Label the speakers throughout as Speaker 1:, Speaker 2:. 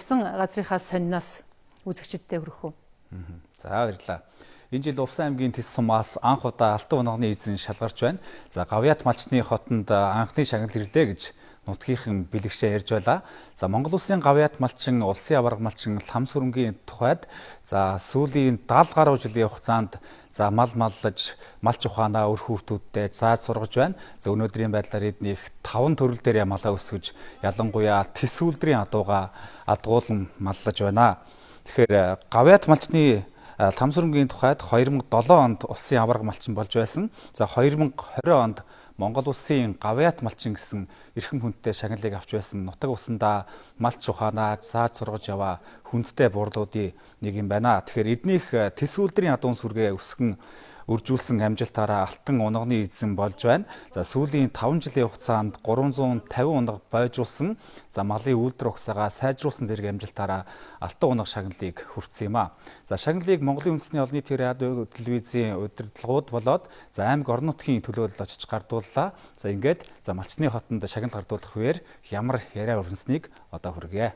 Speaker 1: явсан газрынхаа сонноос үзэгчдтэй хүрэх үү?
Speaker 2: За баярлалаа. Энэ жил Увсан аймгийн Тэс сумаас анх удаа Алтан унганы эзэн шалгарч байна. За Гавьяат малчны хотод анхны шагнал ирлээ гэж нутгийнхан бэлэгшээ ярьж байлаа. За Монгол улсын Гавьяат малчин, улсын аварга малчин Лам сүрэнгийн тухайд за сүүлийн 70 гаруй жилийн хугацаанд за малч ухаанаа өр хүүхдүүдтэй зааж сургаж байна. За өнөөдрийн байдлаар эднийх 5 төрөл дээр малаа өсгөж ялангуяа Тэс үлдрийн адгуулан маллаж байна. Тэгэхээр Гавьяат малчны Лам сүрэнгийн тухайд 2007 онд улсын аварга малчин болж байсан. За 2020 онд Монгол улсын Гавьяат малчин гэсэн эрхэм хүндтэй шагналыг авч байсан нутаг усандаа малч ухаанаа зааж сургаж яваа хүндтэй бурлуудын нэг юм байна. Тэгэхээр эднийх Тэс үлдрийн адуун сүргээ өсгөн үржүүлсэн амжилтаараа Алтан унганы эзэн болж байна. За сүүлийн 5 жилийн хугацаанд 350 унга бойжуулсан. За малын үйлдвэр угсаагаа сайжруулсан зэрэг амжилтаараа Алтан унга шагналыг хүртсэн юм а. За шагналыг Монголын үндэсний олон нийтийн радио телевизийн удирдлагууд болоод за аймаг орон нутгийн төлөөлөл очиж гардууллаа. За ингээд за малчны хотод шагнал гардуулах үеэр ямар яриа өрнөснийг одоо хүргэе.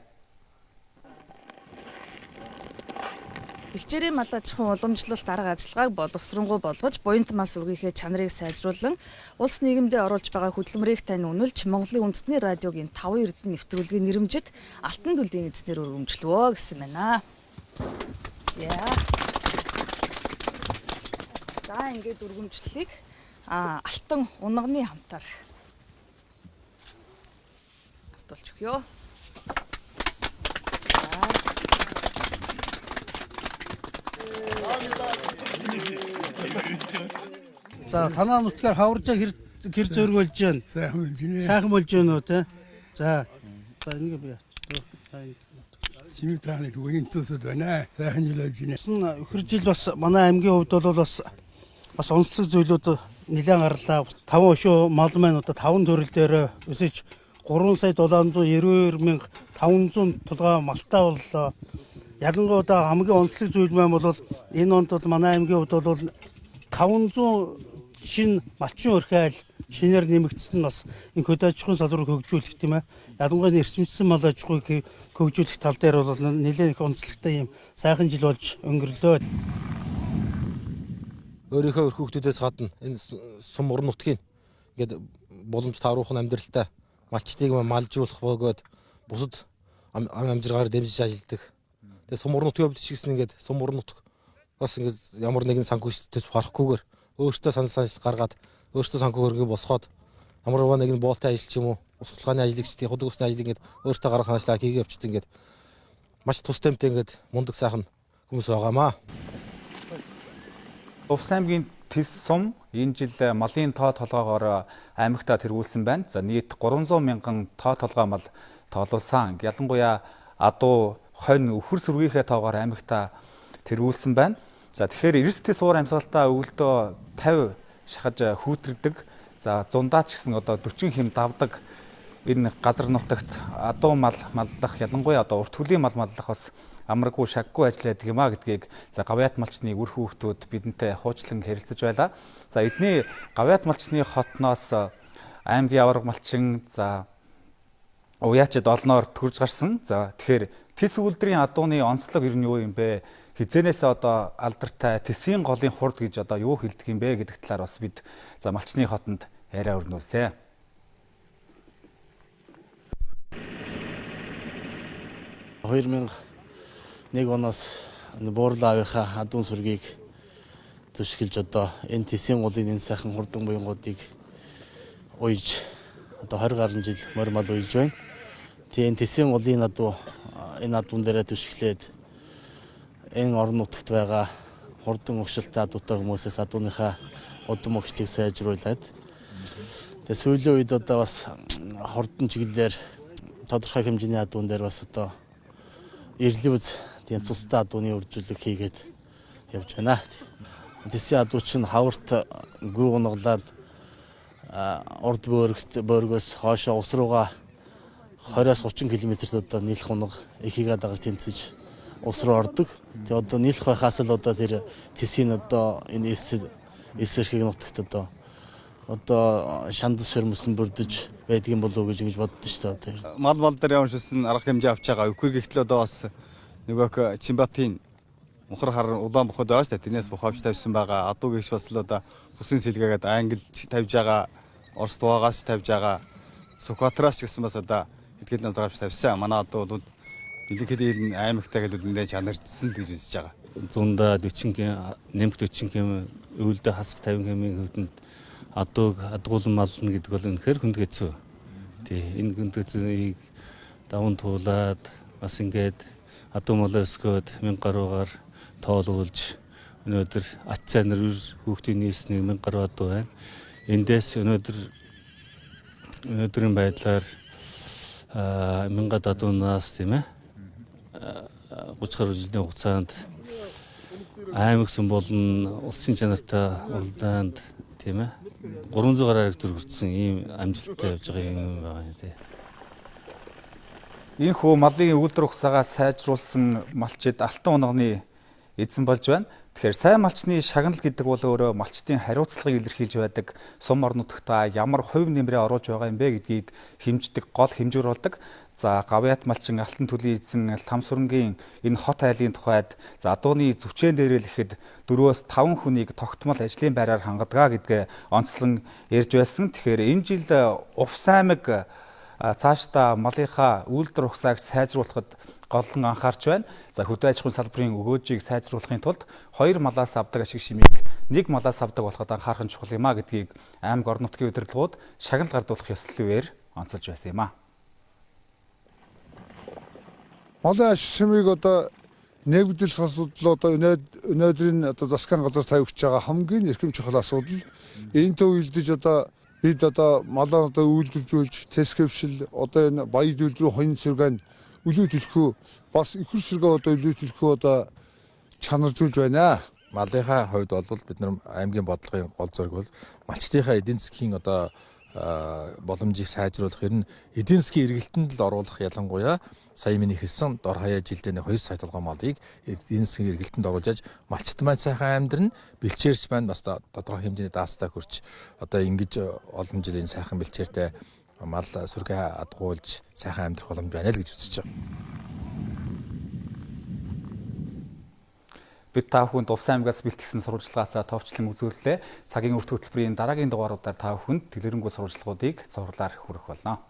Speaker 3: Бэлчээрийн мал аж ахуйн уламжлалт арга ажиллагааг боловсронгуй болгож буянт мал үргийнхээ чанарыг сайжруулан улс нийгэмдээ оруулж байгаа хөдөлмөрийг тань үнэлж Монголын үндэсний радиогийн 5 эрдэнэ нэвтрүүлгийн нэрэмжит Алтан төлөвийн эзнэр өргөмжлөвөө гэсэн байна. За ингээд өргөмжлөлийг Алтан унганы хамтаар артуулж өгье.
Speaker 4: За танаа нутгаар хаваржаа хэр зөргөлж байна. Сайхан болж байна уу те. За ингэ би
Speaker 5: Симитааны үеийн төсөд байна. Сайхан жилж байна.
Speaker 4: Өхөр жил бас манай аймгийн хувьд бол бас онцлог зүйлүүд нэлээд гарлаа. 5 өшөө мал маань одоо 5 төрөл дээр өсөж 3,792,500 тулгаа малтаа боллоо. Ялангуяа одоо хамгийн онцлог зүйл маань бол энэ онд бол манай аймгийн хувьд бол 500 шинэ малчин өрхөйл шинээр нэмэгдсэн бас энэ хөдөө аж ахуйн салбарыг хөгжүүлэх тийм ээ. Ялангуяа эрчимжсэн мал аж ахуйг хөгжүүлэх тал дээр бол нэлээд их онцлогтой юм сайхан жил болж өнгөрлөө.
Speaker 6: Өөрийнхөө өр хүүхдүүдээс гадна энэ сум орон нутгийн ингээд боломж тааруулах амьдралтай малчтыг малжуулах бөгөөд бусад амжиргаар дэмжиж ажилладаг. Тэгээ сум орон нутгийн хувьд ч гэсэн ингээд сум орон нутг бас ингээд ямар нэгэн санхүүжилтээс харахгүйгээр өөртөө санал гаргаад өөртөө санхүү хөрөнгө босгоод ямар нэгэн боолтой ажил ч юм уу услаханы ажлагчдын худаг усны ажлыг ингээд өөртөө гаргах ажиллаа хийгээ явчихсан ингээд маш тусдамтай ингээд мундаг сайхан хүмүүс байгаамаа.
Speaker 2: Увсан аймгийн Тэс сум энэ жил малын тоо толгоогоор аймагтаа тэргүүлсэн байна. За нийт 300 мянган тоо толгой мал тоолуулсан. Ялангуяа адуу хонь өхөр сүргийнхээ тоогоор аймагтаа тэргүүлсэн байна. За тэгэхээр эрсдэл суур амьсгалтаа өвөлдөө 50 шахаж хүүтрдэг. За зундаа ч гэсэн одоо 40 хэм давдаг энэ газар нутагт адуу мал маллах ялангуяа одоо урт хөлийн мал маллах бас амаргүй шаггүй ажил байдаг юм а гэдгийг за Гавьяат малчны үр хүүхдүүд бидэнтэй хуучлан харилцаж байлаа. За эдний Гавьяат малчны хотноос аймгийн аварга малчин за уяачид олноор төрж гарсан. За тэгэхээр Тэс үлдрийн адууны онцлог ер нь юу юм бэ? Хизэнээс одоо алдартай Тэсийн голын хурд гэж одоо юу хэлдэг юм бэ гэдэг талаар бас бид за малчны хотод яриа өрнүүлсэн.
Speaker 4: 2001 оноос Буурлын авийнхаа адуун сүргийг төшгөлж одоо энэ Тэсийн голын энэ сайхан хурдан буянгуудыг уйж одоо 20 гаруй жил морь мал уйж байна. Тийм Тэсийн голын адуу энэ адуун дээрээ төшглээд энэ орон нутагт байгаа хурдан өгшөлтэй адуутай хүмүүсээс адууныхаа удам өгшлийг сайжруулад тэгээ сүүлийн үед одоо бас хурдан чиглэлээр тодорхой хэмжээний адуун дээр бас одоо эрлэвз тийм цустай адууны үржүүлэг хийгээд явж байна. Тэсийн адууч нь хаварт гүү унаглаад урд бөөргөөс хоошоо ус руугаа 20-30 км-т одоо нийлэх унаг ихийгээ дагаж тэнцэж ус руу ордог. Тэгээ одоо нийлэх байхаас л одоо тэр Тэсийн одоо энэ эсэрхийг нутагт одоо одоо шандас шөрмөсөн бүрдэж байдгийн болов уу гэж боддоо шүү дээ.
Speaker 7: Мал дээр явуулсан арга хэмжээ авч байгаа. Үгүй гэхтэл одоо бас нөгөө Чимбатын мухар хар улаан боход байгаа шүү дээ. Тэрнээс боховч тавьсан байгаа. Адуу гихш бас л одоо цусын сэлгээгээд ангилж тавьж байгаа. Орос дугаагаас тавьж байгаа. Сукатраас ч гэсэн бас одоо хэдгээд назарч тавьсан. Манай одоо бол бэлэхэд аймагтай гэдэг нэлээд чанардсан л гэж үзэж байгаа.
Speaker 8: 140 км, нэмт 40 км, өвөлдөө хасах 50 км-ийн хөвдөнд адгуулан мална гэдэг бол үнэхээр хүнд хэцүү. Тий, энэ хүнд хэцүүнийг даван туулаад бас ингээд адуу молоо өсгөөд 1000 гаруйгаар тоолуулж өнөөдөр ач цайнар хүүхдийн нийслэний 1000 гаруй адуу байна. Эндээс өнөөдрийн байдлаар 1000 адуунаас тийм ээ 30 гаруй жилийн хугацаанд аймагсан болон улсын чанартай улдаанд тийм ээ 300 гаруй төр хүрсэн ийм амжилттай явж байгаа юм байна тий.
Speaker 2: Ийхүү малын үйлдвэр ухсаагаа сайжруулсан малчид алтан онгоны эзэн болж байна. Тэгэхээр сайн малчны шагнал гэдэг бол өөрөө малчдын хариуцлагыг илэрхийлж байдаг сум орон нутагта ямар хувь нэмрээ оруулж байгаа юм бэ гэдгийг хэмждэг гол хэмжүүр болдог. За Гавьяат малчин алтан төлөв эзэн Ламсүрэнгийн энэ хот айлын тухайд за адууны зүвчэн дээрэлэхэд 4-5 хүнийг тогтмол ажлын байраар хангадаг гэдгээ онцлон ярьж байсан. Тэгэхээр энэ жил Увс аймаг цаашдаа малынхаа үйлдвэр ухсааг сайжруулахад голлон анхаарч байна. За хөдөө аж ахуйн салбарын өгөөжийг сайжруулахын тулд 2 малаас авдаг ашиг шимийг 1 малаас авдаг болоход анхаарах нь чухал юм а гэдгийг аймаг орон нутгийн удирдлагууд шагнал гардуулах ёслолээр онцолж байсан юм а.
Speaker 5: Малын ашиг шимийг одоо нэгдэл асуудал одоо өнөөдрийн одоо засгийн газар тавьж байгаа хамгийн эрхэм чухал асуудал. Энэ төв үйлдэж одоо бид одоо малаа одоо үйлдвэрлэж тесгэвшил одоо энэ баяд үйлдвэрийн хонь цэргэн өлөө төлөхөө бас ихэр сэргээ одоо өлөө төлөхөө одоо чанаржуулж байна.
Speaker 6: Малынхаа хувьд бол бид нар аймгийн бодлогын гол зорилго бол малчдынхаа эдийн засгийн одоо боломжийг сайжруулах, ер нь эдийн засгийн эргэлтэнд л оруулах, ялангуяа сая миний хэлсэн дор хаяа жилдээ 2 сая толгой малыг эдийн засгийн эргэлтэнд оруулж малчт маань сайхан амьдран, бэлчээрч маань бас тодорхой хэмжээний даастаа хүрч одоо ингэж олон жилийн сайхан бэлчээртэй мал сүргээ адгуулж сайхан амьдрах боломж байна л гэж үзэж байгаа.
Speaker 2: Бид та бүхэнд Увс аймгаас бэлтгэсэн сурвалжлагаас товчлон үзүүллээ. Цагийн өвт хөтөлбөрийн дараагийн дугааруудаар та бүхэнд дэлгэрэнгүй сурвалжлагуудыг цувралаар хүргэх болно.